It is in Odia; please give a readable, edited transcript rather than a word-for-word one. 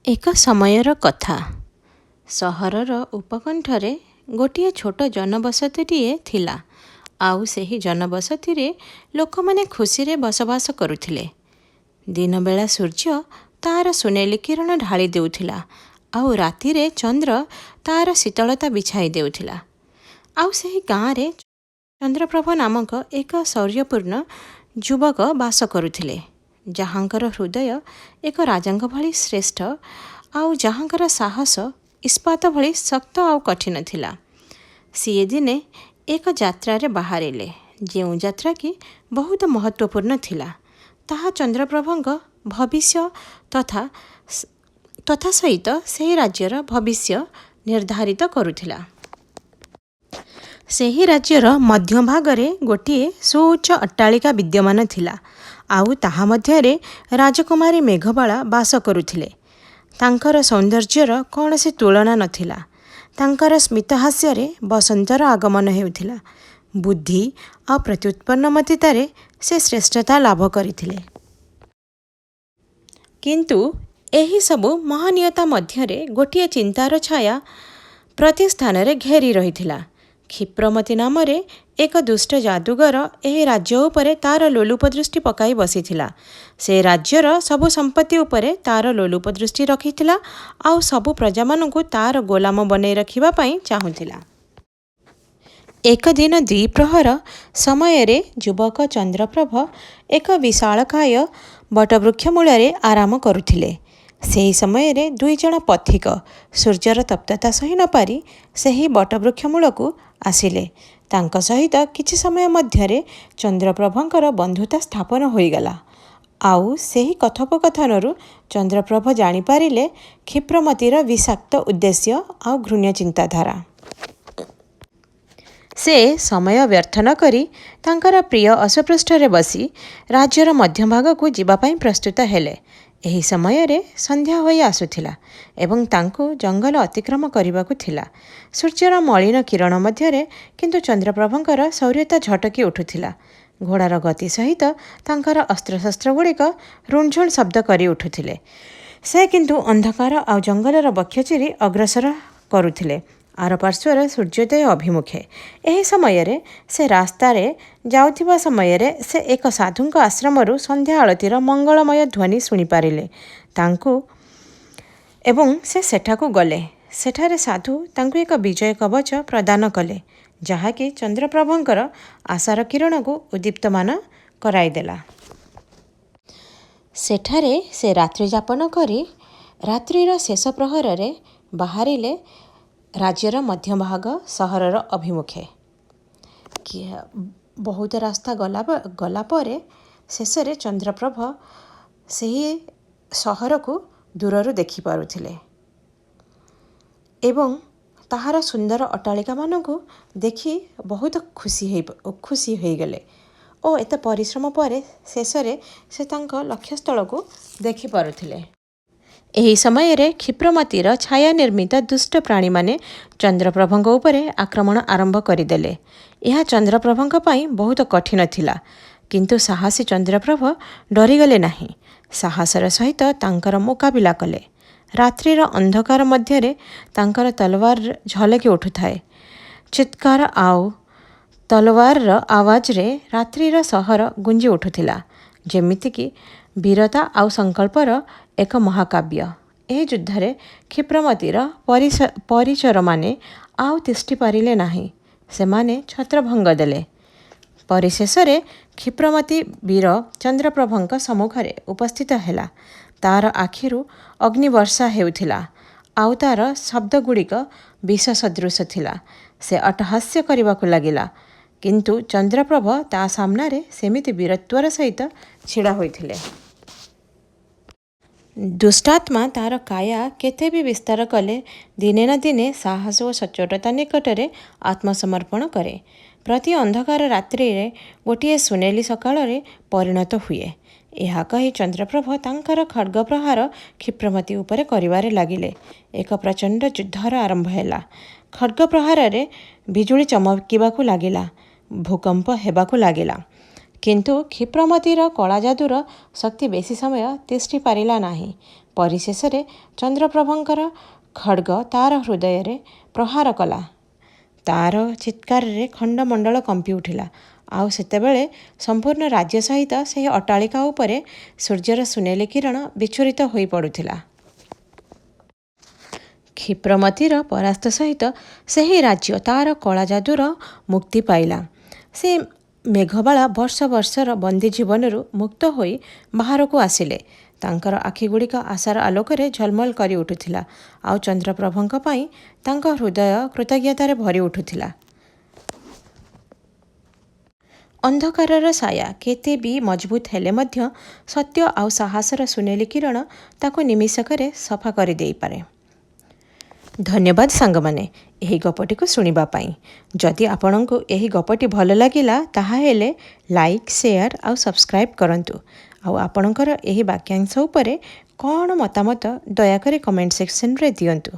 ଏକ ସମୟର କଥା। ସହରର ଉପକଣ୍ଠରେ ଗୋଟିଏ ଛୋଟ ଜନବସତିଟିଏ ଥିଲା। ଆଉ ସେହି ଜନବସତିରେ ଲୋକମାନେ ଖୁସିରେ ବସବାସ କରୁଥିଲେ। ଦିନବେଳା ସୂର୍ଯ୍ୟ ତାର ସୁନେଲି କିରଣ ଢାଳି ଦେଉଥିଲା, ଆଉ ରାତିରେ ଚନ୍ଦ୍ର ତାର ଶୀତଳତା ବିଛାଇ ଦେଉଥିଲା। ଆଉ ସେହି ଗାଁରେ ଚନ୍ଦ୍ରପ୍ରଭ ନାମକ ଏକ ଶୌର୍ଯ୍ୟପୂର୍ଣ୍ଣ ଯୁବକ ବାସ କରୁଥିଲେ, ଯାହାଙ୍କର ହୃଦୟ ଏକ ରାଜାଙ୍କ ଭଳି ଶ୍ରେଷ୍ଠ ଆଉ ଯାହାଙ୍କର ସାହସ ଇସ୍ପାତ ଭଳି ଶକ୍ତ ଆଉ କଠିନ ଥିଲା। ସିଏ ଦିନେ ଏକ ଯାତ୍ରାରେ ବାହାରିଲେ, ଯେଉଁ ଯାତ୍ରା କି ବହୁତ ମହତ୍ତ୍ୱପୂର୍ଣ୍ଣ ଥିଲା। ତାହା ଚନ୍ଦ୍ରପ୍ରଭଙ୍କ ଭବିଷ୍ୟ ତଥା ସହିତ ସେହି ରାଜ୍ୟର ଭବିଷ୍ୟ ନିର୍ଦ୍ଧାରିତ କରୁଥିଲା। ସେହି ରାଜ୍ୟର ମଧ୍ୟଭାଗରେ ଗୋଟିଏ ସୁଉଚ୍ଚ ଅଟ୍ଟାଳିକା ବିଦ୍ୟମାନ ଥିଲା, ଆଉ ତାହା ମଧ୍ୟରେ ରାଜକୁମାରୀ ମେଘବାଳା ବାସ କରୁଥିଲେ। ତାଙ୍କର ସୌନ୍ଦର୍ଯ୍ୟର କୌଣସି ତୁଳନା ନଥିଲା। ତାଙ୍କର ସ୍ମିତହାସ୍ୟରେ ବସନ୍ତର ଆଗମନ ହେଉଥିଲା। ବୁଦ୍ଧି ଆଉ ପ୍ରତ୍ୟୁତ୍ପନ୍ନମତିତାରେ ସେ ଶ୍ରେଷ୍ଠତା ଲାଭ କରିଥିଲେ। କିନ୍ତୁ ଏହିସବୁ ମହନୀୟତା ମଧ୍ୟରେ ଗୋଟିଏ ଚିନ୍ତାର ଛାୟା ପ୍ରତି ସ୍ଥାନରେ ଘେରି ରହିଥିଲା। କ୍ଷିପ୍ରମତି ନାମରେ ଏକ ଦୁଷ୍ଟ ଯାଦୁଗର ଏହି ରାଜ୍ୟ ଉପରେ ତାର ଲୋଲୁପ ଦୃଷ୍ଟି ପକାଇ ବସିଥିଲା। ସେ ରାଜ୍ୟର ସବୁ ସମ୍ପତ୍ତି ଉପରେ ତାର ଲୋଲୁପ ଦୃଷ୍ଟି ରଖିଥିଲା, ଆଉ ସବୁ ପ୍ରଜାମାନଙ୍କୁ ତାର ଗୋଲାମ ବନେଇ ରଖିବା ପାଇଁ ଚାହୁଁଥିଲା। ଏକ ଦିନ ଦ୍ୱିପ୍ରହର ସମୟରେ ଯୁବକ ଚନ୍ଦ୍ରପ୍ରଭ ଏକ ବିଶାଳକାୟ ବଟବୃକ୍ଷ ମୂଳରେ ଆରାମ କରୁଥିଲେ। ସେହି ସମୟରେ ଦୁଇଜଣ ପଥିକ ସୂର୍ଯ୍ୟର ତପ୍ତତା ସହି ନପାରି ସେହି ବଟବୃକ୍ଷ ମୂଳକୁ ଆସିଲେ। ତାଙ୍କ ସହିତ କିଛି ସମୟ ମଧ୍ୟରେ ଚନ୍ଦ୍ରପ୍ରଭଙ୍କର ବନ୍ଧୁତା ସ୍ଥାପନ ହୋଇଗଲା। ଆଉ ସେହି କଥୋପକଥନରୁ ଚନ୍ଦ୍ରପ୍ରଭ ଜାଣିପାରିଲେ କ୍ଷିପ୍ରମତିର ବିଷାକ୍ତ ଉଦ୍ଦେଶ୍ୟ ଆଉ ଘୃଣ୍ୟ ଚିନ୍ତାଧାରା। ସେ ସମୟ ବ୍ୟର୍ଥ ନ କରି ତାଙ୍କର ପ୍ରିୟ ଅଶ୍ୱପୃଷ୍ଠରେ ବସି ରାଜ୍ୟର ମଧ୍ୟଭାଗକୁ ଯିବା ପାଇଁ ପ୍ରସ୍ତୁତ ହେଲେ। ଏହି ସମୟରେ ସନ୍ଧ୍ୟା ହୋଇ ଆସୁଥିଲା ଏବଂ ତାଙ୍କୁ ଜଙ୍ଗଲ ଅତିକ୍ରମ କରିବାକୁ ଥିଲା। ସୂର୍ଯ୍ୟର ମଳିନ କିରଣ ମଧ୍ୟରେ କିନ୍ତୁ ଚନ୍ଦ୍ରପ୍ରଭଙ୍କର ଶୌର୍ଯ୍ୟତା ଝଟକି ଉଠୁଥିଲା। ଘୋଡ଼ାର ଗତି ସହିତ ତାଙ୍କର ଅସ୍ତ୍ରଶସ୍ତ୍ରଗୁଡ଼ିକ ରୁଣଝୁଣ ଶବ୍ଦ କରି ଉଠୁଥିଲେ। ସେ କିନ୍ତୁ ଅନ୍ଧକାର ଆଉ ଜଙ୍ଗଲର ବକ୍ଷ ଚିରି ଅଗ୍ରସର କରୁଥିଲେ ଆରପାର୍ଶ୍ୱର ସୂର୍ଯ୍ୟୋଦୟ ଅଭିମୁଖେ। ଏହି ସମୟରେ ସେ ରାସ୍ତାରେ ଯାଉଥିବା ସମୟରେ ସେ ଏକ ସାଧୁଙ୍କ ଆଶ୍ରମରୁ ସନ୍ଧ୍ୟା ଆଳତୀର ମଙ୍ଗଳମୟ ଧ୍ୱନି ଶୁଣିପାରିଲେ ଏବଂ ସେ ସେଠାକୁ ଗଲେ। ସେଠାରେ ସାଧୁ ତାଙ୍କୁ ଏକ ବିଜୟ କବଚ ପ୍ରଦାନ କଲେ, ଯାହାକି ଚନ୍ଦ୍ରପ୍ରଭଙ୍କର ଆଶାର କିରଣକୁ ଉଦ୍ଦୀପ୍ତମାନ କରାଇଦେଲା। ସେଠାରେ ସେ ରାତ୍ରି ଯାପନ କରି ରାତ୍ରିର ଶେଷ ପ୍ରହରରେ ବାହାରିଲେ ରାଜ୍ୟର ମଧ୍ୟଭାଗ ସହରର ଅଭିମୁଖେ। ବହୁତ ରାସ୍ତା ଗଲା ପରେ ଶେଷରେ ଚନ୍ଦ୍ରପ୍ରଭ ସେହି ସହରକୁ ଦୂରରୁ ଦେଖିପାରୁଥିଲେ ଏବଂ ତାହାର ସୁନ୍ଦର ଅଟ୍ଟାଳିକାମାନଙ୍କୁ ଦେଖି ବହୁତ ଖୁସି ହୋଇଗଲେ ଓ ଏତେ ପରିଶ୍ରମ ପରେ ଶେଷରେ ସେ ତାଙ୍କ ଲକ୍ଷ୍ୟସ୍ଥଳକୁ ଦେଖିପାରୁଥିଲେ। ଏହି ସମୟରେ କ୍ଷିପ୍ରମତିର ଛାୟା ନିର୍ମିତ ଦୁଷ୍ଟ ପ୍ରାଣୀମାନେ ଚନ୍ଦ୍ରପ୍ରଭଙ୍କ ଉପରେ ଆକ୍ରମଣ ଆରମ୍ଭ କରିଦେଲେ। ଏହା ଚନ୍ଦ୍ରପ୍ରଭଙ୍କ ପାଇଁ ବହୁତ କଠିନ ଥିଲା, କିନ୍ତୁ ସାହସୀ ଚନ୍ଦ୍ରପ୍ରଭ ଡରିଗଲେ ନାହିଁ। ସାହସର ସହିତ ତାଙ୍କର ମୁକାବିଲା କଲେ। ରାତ୍ରିର ଅନ୍ଧକାର ମଧ୍ୟରେ ତାଙ୍କର ତଲୱାର ଝଲକି ଉଠୁଥାଏ। ଚିତ୍କାର ଆଉ ତଲୱାରର ଆୱାଜରେ ରାତ୍ରିର ସହର ଗୁଞ୍ଜି ଉଠୁଥିଲା, ଯେମିତିକି ବୀରତା ଆଉ ସଂକଳ୍ପର ଏକ ମହାକାବ୍ୟ। ଏହି ଯୁଦ୍ଧରେ କ୍ଷିପ୍ରମତିର ପରିଚରମାନେ ଆଉ ତିଷ୍ଠି ପାରିଲେ ନାହିଁ। ସେମାନେ ଛତ୍ରଭଙ୍ଗ ଦେଲେ। ପରିଶେଷରେ କ୍ଷିପ୍ରମତି ବୀର ଚନ୍ଦ୍ରପ୍ରଭଙ୍କ ସମ୍ମୁଖରେ ଉପସ୍ଥିତ ହେଲା। ତାର ଆଖିରୁ ଅଗ୍ନିବର୍ଷା ହେଉଥିଲା, ଆଉ ତାର ଶବ୍ଦଗୁଡ଼ିକ ବିଷ ସଦୃଶ ଥିଲା। ସେ ଅଟ୍ଟହାସ୍ୟ କରିବାକୁ ଲାଗିଲା, କିନ୍ତୁ ଚନ୍ଦ୍ରପ୍ରଭ ତା ସାମ୍ନାରେ ସେମିତି ବୀରତ୍ୱର ସହିତ ଛିଡ଼ା ହୋଇଥିଲେ। ଦୁଷ୍ଟାତ୍ମା ତାର କାୟା କେତେ ବି ବିସ୍ତାର କଲେ ଦିନେ ନା ଦିନେ ସାହସ ଓ ସଚ୍ଚୋଟତା ନିକଟରେ ଆତ୍ମସମର୍ପଣ କରେ। ପ୍ରତି ଅନ୍ଧକାର ରାତ୍ରିରେ ଗୋଟିଏ ସୁନେଲି ସକାଳରେ ପରିଣତ ହୁଏ। ଏହା କହି ଚନ୍ଦ୍ରପ୍ରଭ ତାଙ୍କର ଖଡ୍ଗପ୍ରହାର କ୍ଷିପ୍ରମତି ଉପରେ କରିବାରେ ଲାଗିଲେ। ଏକ ପ୍ରଚଣ୍ଡ ଯୁଦ୍ଧର ଆରମ୍ଭ ହେଲା। ଖଡ୍ଗପ୍ରହାରରେ ବିଜୁଳି ଚମକିବାକୁ ଲାଗିଲା, ଭୂକମ୍ପ ହେବାକୁ ଲାଗିଲା, କିନ୍ତୁ କ୍ଷିପ୍ରମତିର କଳା ଯାଦୁର ଶକ୍ତି ବେଶୀ ସମୟ ତିଷ୍ଠି ପାରିଲା ନାହିଁ। ପରିଶେଷରେ ଚନ୍ଦ୍ରପ୍ରଭଙ୍କର ଖଡ଼୍ଗ ତାର ହୃଦୟରେ ପ୍ରହାର କଲା। ତାର ଚିତ୍କାରରେ ଖଣ୍ଡମଣ୍ଡଳ କମ୍ପି ଉଠିଲା। ଆଉ ସେତେବେଳେ ସମ୍ପୂର୍ଣ୍ଣ ରାଜ୍ୟ ସହିତ ସେହି ଅଟ୍ଟାଳିକା ଉପରେ ସୂର୍ଯ୍ୟର ସୁନେଲି କିରଣ ବିଚ୍ଛୁରିତ ହୋଇ ପଡ଼ୁଥିଲା। କ୍ଷିପ୍ରମତିର ପରାସ୍ତ ସହିତ ସେହି ରାଜ୍ୟ ତାର କଳା ଯାଦୁର ମୁକ୍ତି ପାଇଲା। ସେ ମେଘବାଳା ବର୍ଷ ବର୍ଷର ବନ୍ଦୀ ଜୀବନରୁ ମୁକ୍ତ ହୋଇ ବାହାରକୁ ଆସିଲେ। ତାଙ୍କର ଆଖିଗୁଡ଼ିକ ଆଶାର ଆଲୋକରେ ଝଲମଲ କରି ଉଠୁଥିଲା। ଆଉ ଚନ୍ଦ୍ରପ୍ରଭଙ୍କ ପାଇଁ ତାଙ୍କ ହୃଦୟ କୃତଜ୍ଞତାରେ ଭରି ଉଠୁଥିଲା। ଅନ୍ଧକାରର ସାୟା କେତେ ବି ମଜବୁତ ହେଲେ ମଧ୍ୟ ସତ୍ୟ ଆଉ ସାହସର ସୁନେଲି କିରଣ ତାକୁ ନିମିଷକରେ ସଫା କରିଦେଇପାରେ। ଧନ୍ୟବାଦ ସାଙ୍ଗମାନେ ଏହି ଗପଟିକୁ ଶୁଣିବା ପାଇଁ। ଯଦି ଆପଣଙ୍କୁ ଏହି ଗପଟି ଭଲ ଲାଗିଲା ତାହେଲେ ଲାଇକ୍, ସେୟାର ଆଉ ସବସ୍କ୍ରାଇବ୍ କରନ୍ତୁ। ଆଉ ଆପଣଙ୍କର ଏହି ବାକ୍ୟାଂଶ ଉପରେ କ'ଣ ମତାମତ ଦୟାକରି କମେଣ୍ଟ ସେକ୍ସନରେ ଦିଅନ୍ତୁ।